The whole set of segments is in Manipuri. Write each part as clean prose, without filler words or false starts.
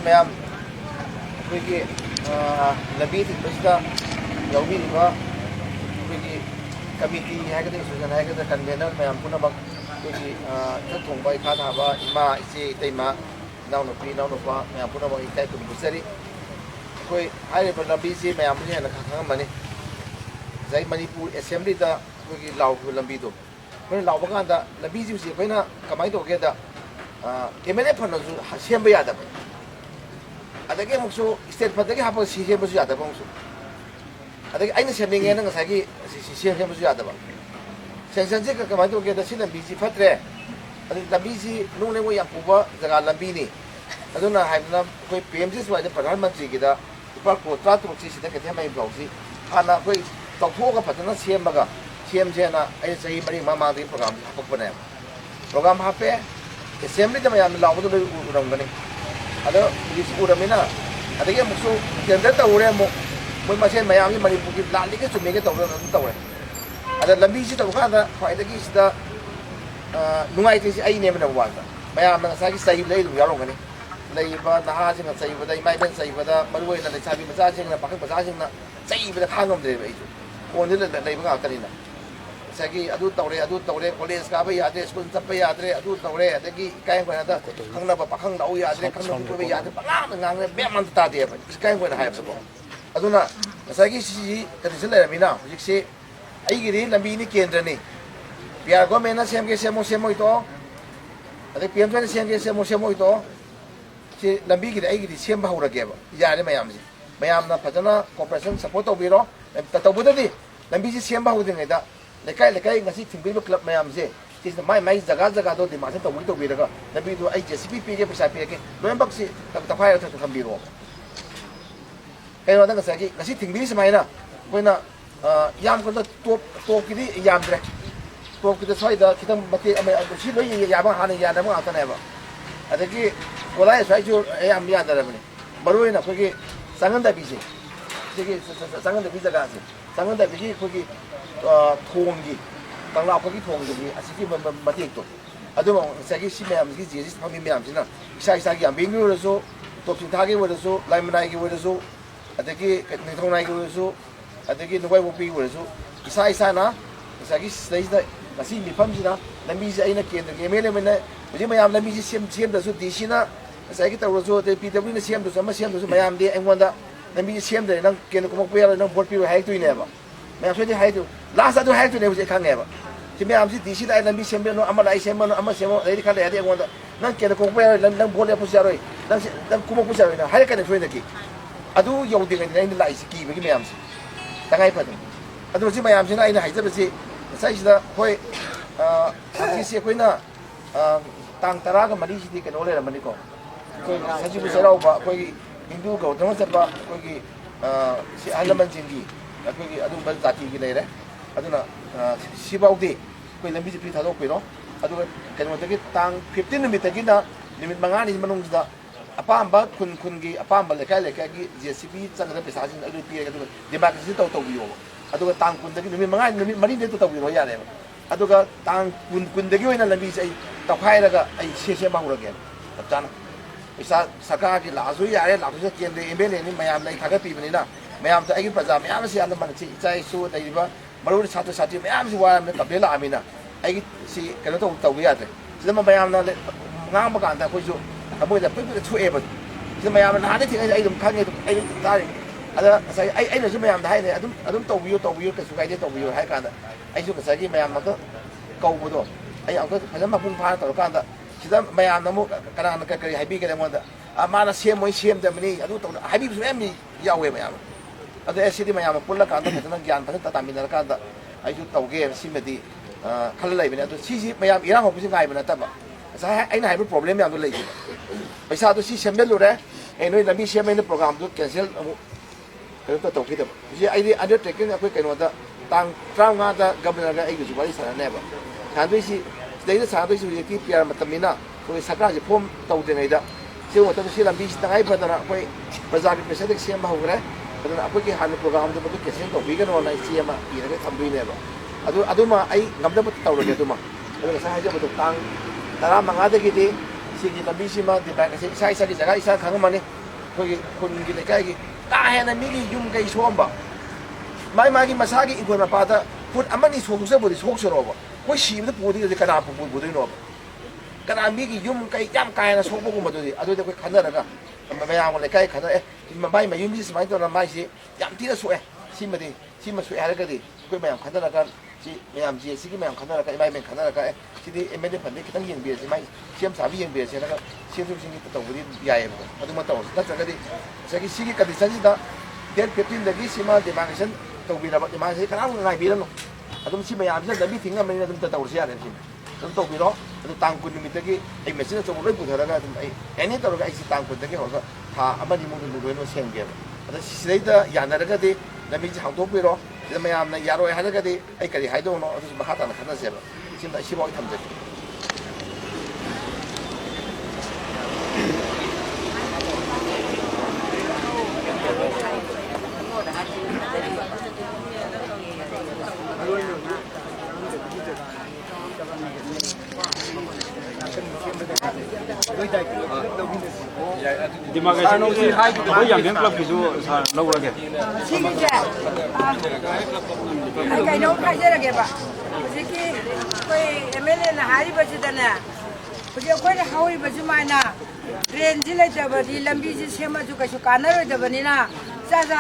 मैम अखोई लंबी थीबसिदा यौबीरिबा अखोई कमिटी हैगदे सुजन हैगदे कन्वेनर मैम पुनमक अखोई थोंबा इखा थाबा इमा इचे इतैमा नाउनुपी नाउनुपा मैम पुनमक इकाय खुलुजरी अखोई हाइरिबा लंबीसे मैम ने हेना खंगमनी जाय मणिपुर असेंबलीदा अखोई लाउबो लंबीदो अखोई लाउबा कांदा लंबीजे अखोइना कमाय तोगेदा एमएलए फनजु सेंबा यादब अदगे अमुसु स्टेट फदगे हाप सेंबसु यादब अमुसु अदगे आइना सेंबिंगे ना ngसागी सेंबसु यादब सेंसनसे कमाय तोगेदा सि लंबीजी फत्रे अदि लंबीजी नुनेगो यापुबा जगा लंबीनी अदुना हाइबना कोई पीएमसी स्वाइदा प्रधानमंत्री गिदा ऊपर कोत्रा तुक्सी सिदा केथे मै ब्लॉगसी आना कोई तौथोगा फतना सेंबगा सेंजेना आई सही मरी मामादी प्रोग्राम हपपने प्रोग्राम हापे असेंबली द मैम लाउबदो उरमगनी अदो पुलिस उरमिना अदगे मुसु केंद्र तौरे मो मोय मसे मैम नि मणिपुर की लाली के चुमेगे तौरे तौरे अदा लंबी सि तौखादा फाइदगी सिदा नुंगाइते सि आई नेमना वादा मैम न सागी सही लई दु यारोगनी लईबा नहा सिंग सहीबदा इमाइबन सहीबदा मरुवैना लेसाबी मचा सिंगना पाखक मचा सिंगना सहीबदा खांगमदे बेजु ओनदे लईबा गातरीना सगी तौरे कॉलेज काबे यादे स्कूल चप्पे यादरे तौरे अदगी काय कोना खंगना पाखंग लाउ यादरे खंगना पुबे यादरे पंगाम ngangne बेमन तादे काय कोना हायबसो अदुना सगी सि कदिसन लेरमिना हुजिकसे आइगिरि लंबी नि केंद्र नि बिहार गवर्नमेंट ना सेमगे सेमो इतो अदे पीएम ने सेमो इतो सि लंबी गिरि आइगिरि सेम हौरगेबा यारे मयामसि मयामना फजना कोऑपरेशन सपोर्ट तौबिरो तौबुददि लंबी सि सेम हौदिङैदा लेकाई ngasi थिंबिबो क्लब मैम से जिस माई जगह दो दिमाग तौबी तौबीरगा लंबी दो आई जेसीबी पीगे पैसा पीगे लोयनबक से तफाय थम्बिरो कहीं ngasi थिंबिबि समायना कोइना याम को टॉप की यामद्रे टॉप की स्वाइदा खितम मते सि लोय याबा हाने यादम आतनेबा अदगी कोलाय स्वाइजु याम यादरबने मरुइना कोगी संगंदबीसे सिगी संगंदबी जगह से संगंदबी कोगी थोंगी तंगला अखोगी थोंगी असिगी मतेक तो अदुम सगी सि मैम की जेसी फमी मैम सिना इसा की अम्बिंग वरसो टॉप सिंथागे वरसो लाइमनाई की वरसो अदगी निथौनाई की वरसो अदगी नुवाई वोपी वरसो इसा ना सगी सैदा ngasi mifam sina lambi se aina kendra MLA में मुझे मैम लंबी सेम दसु डीसी ना सगी तौरसो ते पीडब्ल्यू ने सेम दसु सेम दसु मैम दे एंगोंदा लंबी सेम दे नंग केन कुमक पेयर नंग बोर्ड पी हाई तुइनेबा मैं सोचे हाई तु लास्ट अदु हाई तुने मुझे खांगेबा कि मैं आमसी डीसी दा लंबी सेम नो अमा लाई सेम नो अमा सेम लेदी खा लेदी एंगोंदा नंग केन कुमक पेयर नंग बोर्ड ले पुजारोय नंग कुमक पुजारोय ना हाई कने फ्रेंड की अदु यौदि गनि नंग लाई सि की बगी मैम सि तंगाई फद अदु सि मैम सिना आइना हाइजबसि साइसिदा होय जिसे कोइना तांग तरागा मरी सिदी कनो लेरमनिको कोइ सजिबु सेराउबा कोइ हिंदू गौतम चबा कोइ सि आलमन जिंगी कोइ अदु बल जाति की लेरे अदुना सिबाउदी कोइ लंबी जिपि थादो कोइनो अदु कनो तकी तांग 15 निमिट तकीना निमिट मंगानी मनुंगदा अपाम्बा खुन की अपाम्बा लेका की जेसीबी चंगदा पैसासिन अदु पिरेगा अदु डेमोक्रेसी तौबियो अदुगा तांग कुंदगी निमिट मंगा निमिट मरी दे तौबिरो यारे अदुगा तांग कुंदगी ओइना लंबी से तौखाइरगा आई सेसे माहुरगे तबजाना पैसा सरकार की लाजु यारे लाजु केंद्र एमएलए नि मयाम नै थागा पिबनिना मयाम त आइगी प्रजा मयाम से आलम मन छि इचाइ सु दैबा मरु छात्र छात्री मयाम से वाम कबे लामिना आइगी सि कनो तौबि यादे सिदम मयाम ना ngang ba kan ta ko ju amoi da pip thu e ba si mayam na de thing ai dum khang ai tari ada sai ai na su mayam da hai ne adum to biu ka su kai de to biu hai kan da ai su ka sai ki mayam ma ko kau bu do ai ang ko phajan ma pung pha to kan da sida mayam na mu kana na ka kari hai bi ka de mo da ama na sem moi sem da mani adu to hai bi su em ni yaw we mayam ada ai sidi mayam pun la kan da phajan gyan phajan ta min da kan da ai su to ge si me di khal lai bi na to si mayam irang ho bi si ngai ba na ta ba sai ai na hai problem yang tu lai पैसा तो सी सेम लुरे एनो लंबी सेम इन प्रोग्राम तो कैंसिल करो तो तौकी दब जे आई अंडरटेकिंग अखोय कनो दा तांग 35 दा गवर्नर गा आई जुवाली सराने बा थादोइ सी देइ सादोइ सी की पियर मतमिना कोइ सरकार जे फॉर्म तौदे नै दा से वो तो सी लंबी सी तंगाई फदना कोइ प्रजा की पैसा दे सेम होगरे अदना अखोय की हाल प्रोग्राम दो तो कैंसिल तो बिगन वन आई सी एम इरगे थम्बी ने बा अदुमा आई ngam da तौरगे अदुमा अदुगा सा हाजे बतो तांग 15 दगी दी ꯁꯤꯒꯤ ꯂꯝꯕꯤꯁꯤꯃ ꯗꯤꯃꯥꯔꯀꯦꯁꯟ ꯏꯁꯥꯒꯤ ꯖꯒꯥ ꯏꯁꯥ ꯈꯪꯉꯝꯃꯅꯤ ꯑꯩꯈꯣꯏꯒꯤ ꯈꯨꯟꯒꯤ ꯂꯩꯀꯥꯏꯒꯤ ꯀꯥ ꯍꯦꯟꯅ ꯃꯤꯒꯤ ꯌꯨꯝ ꯀꯩ ꯁꯣꯛꯑꯝꯕ मागी मसागी इंखोल मपादा फुट अमनी सोखुसबुदी सोखसरोबा कोई सिबदा पुदी कना पुदोइनोबा कना मीगी युम कई याम कायना सोखबगुमदुदी अदुदे कोई खनरगा मयाम लेकाई खनर ए माई मयुमदी समाई तोना माइसि याम तीना सोए सिमा सोए हारगदी कोई मयाम खनरगा सी मयाम जी सिगी मयाम खनरगा माई में खनरगा ए सिदी एमएलए फंदे खितंग यंगबेसे माई सीएम साबी यंगबेसे नगा सीएम सुसिंगी ततौबुदी याएबा अदुमा तौ नत्रगदी सगी सिगी कंडीशनसिदा डेट 15 दगी सीमा डिमांडेशन तौबीरबा डिमांड से कनाम गाइबीरनो अदुम सी मयाम से लंबी थिंगा मैंने अदुम तौरसे यारे सी अदुम तौबीरो अदु तांग कुन निमितगी ए मेसिन चौ लोइ पुधरगा अदुम ए एनी तौरगा आई सी तांग कुनदगी होगा था अमनी मुदु लुगोइनो सेंगेबा अदा सिदैदा यानरगदी लंबी से हांदोबिरो सिदा मयामना यारोय हारगदी आई करी हाइदोनो अदु मखा ताना खनसेबा सिदा सिबो थमजगी डिमार्केशन अखोई याम क्लब की लौरगे कहीं हाजरगेबा हजिकी कोई एमएलए हारिबसिदने हजि अखोइना हाउरिबसुमाइना ड्रेन जी लेतबदि लंबी जी सेमजु कइसु कानरोदबनिना जाजा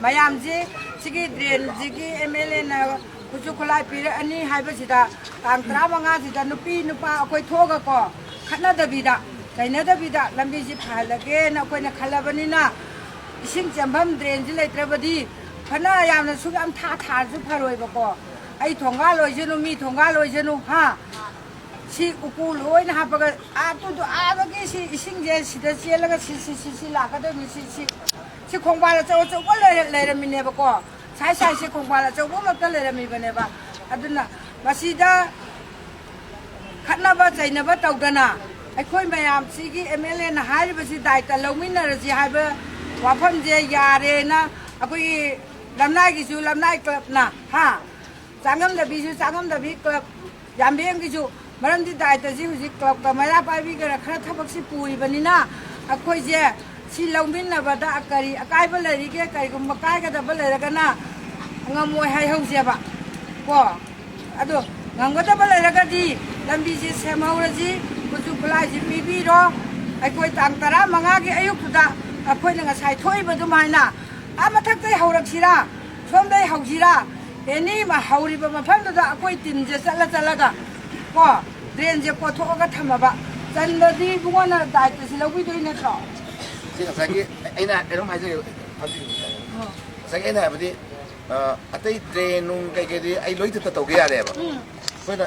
मयाम जी सिगी ड्रेन जिगी एमएलए ना कुचु खुलाई पीर अनि हाइबसिदा तांग 15 सिदा नुपी नुपा अखोइ थोगको खनदबिदा कइनदबिदा लंबी जी फालगे ना अखोइना खलबनिना इसिंग चंभम ड्रेन जी लेत्रबदि फना यामना सुगाम था थाजु फरोइबको आई थोंगा लोइजनु मी थोंगा लोइजनु हा सी उकू लोइना हापगा आतुदु आबगे सी इसिंग जे सिदा चेलगा सी लाकदो मी सी खोंबाला चौ चौ लेरमिनेबको साइ साइ से खोंबाला चौ मक्ता लेरमिबनेबा अदुना मसीदा खनबा चैनबा तौदना अखोई मयाम सिगी एमएलए ना हारिबसी दायित्व लौमिनरजी हाइबा वाफम जे यारेना अखोई लमनागिसु लमनाइ क्लब ना हा चांगमदबी क्लब यामबेंगिसु मरमदि दायित्व जी हुजि क्लब का मया पाइबी गरा खरा थबकसी पुइबनिना अखोई जे सी लौमिनबदा करी अकाइबा लरिगे करिगुम काइगदबा लरगना ngamo hai hauseba ko ado ngangotaba leragadi lambi ji semhauraji kuju kulaji pibiro aikoi tang 15 gi ayukda akoi na ngasai thoiba dumaina amathaktai hauraksira somdai haujira eni ma hauriba mafamda akoi tinje chalaga ko drain je pothoga thamaba chandadi bungona daitwa silawi doina tro sing sagi aina erom haje sagi aina badi अतई ट्रेन कई आई लोई तौगे यारेब अखोना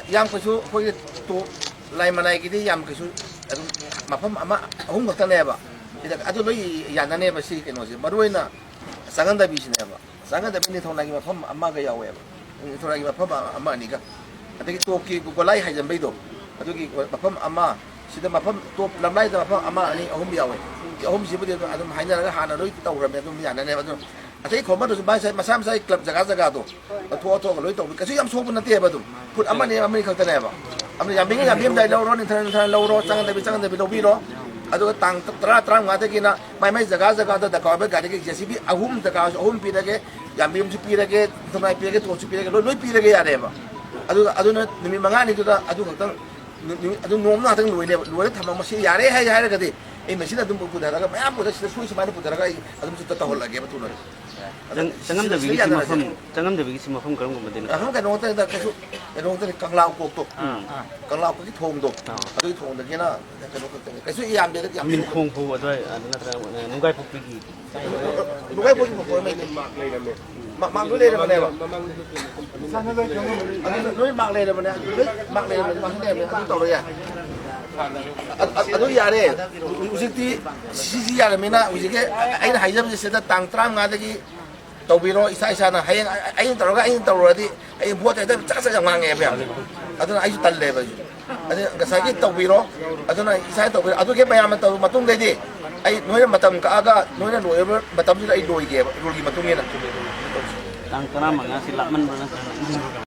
कई तो लाई मनाई की मफम अहम खनेब लोई यानेब कहोसे मरुना चांगदबीसीनेब चांगदबी निथौना की मफम यावेब निथौना की मफम अनीग अदगी टॉप की गोलाई हाइजनबईदो मफम मफम टॉप लमलाइद मफम अनी अहम यावे अहम से हाँ लोई तौरमे यानेब अतई खोमदुसु मसा मसा क्लब जगह तो अथो लोई तौब कई सोब नतेब फुट खतनेब याम लौरो निथर लौरो चंगदबी लौबीरो तांग 10-15 माई माई जगह दरकार गाड़ी के जेसीबी अहम दरकार अहम पीरगे याम पीरगे थोनाई पीरगे तोसु पीरगे लोई पीरगे यारेब नुमित 5 नोम लोने थम यारे है ए मशीन पुधरगा मैं सुई सुमाय पुधरगा तहलगे चंगमदबी मफम करमगुमदिन हम कनो कंगलाव कोक्तो कंगलाव की थोंगदो अदुई थोंदगेना कैसु याम दे मिन खोंग फु अदय नत्र नुगाई फुक्की नुगाई फुक्की फुक्की में माक ले रे बनेबा लोई माक ले रे बने माक ले रे माक ले रे तौरो या अदु यारे उजिति सिसी यारमिना उजिगे आइना हाइजब जेदा तांग 15 दगी तौबीरो इसा इसाना हायें आइन तौरदी आइ भोट आइदा चक मांगे बया अदुना आइ तल्लेबा अदु गसागी तौबीरो अदुना इसा तौबीरो अदुगे मयाम तौ मतुंग देदी आइ नोय मतम कागा नोय लोयब मतम जु आइ लोइगे रुगी मतुंगेना तांग 15 सि लामन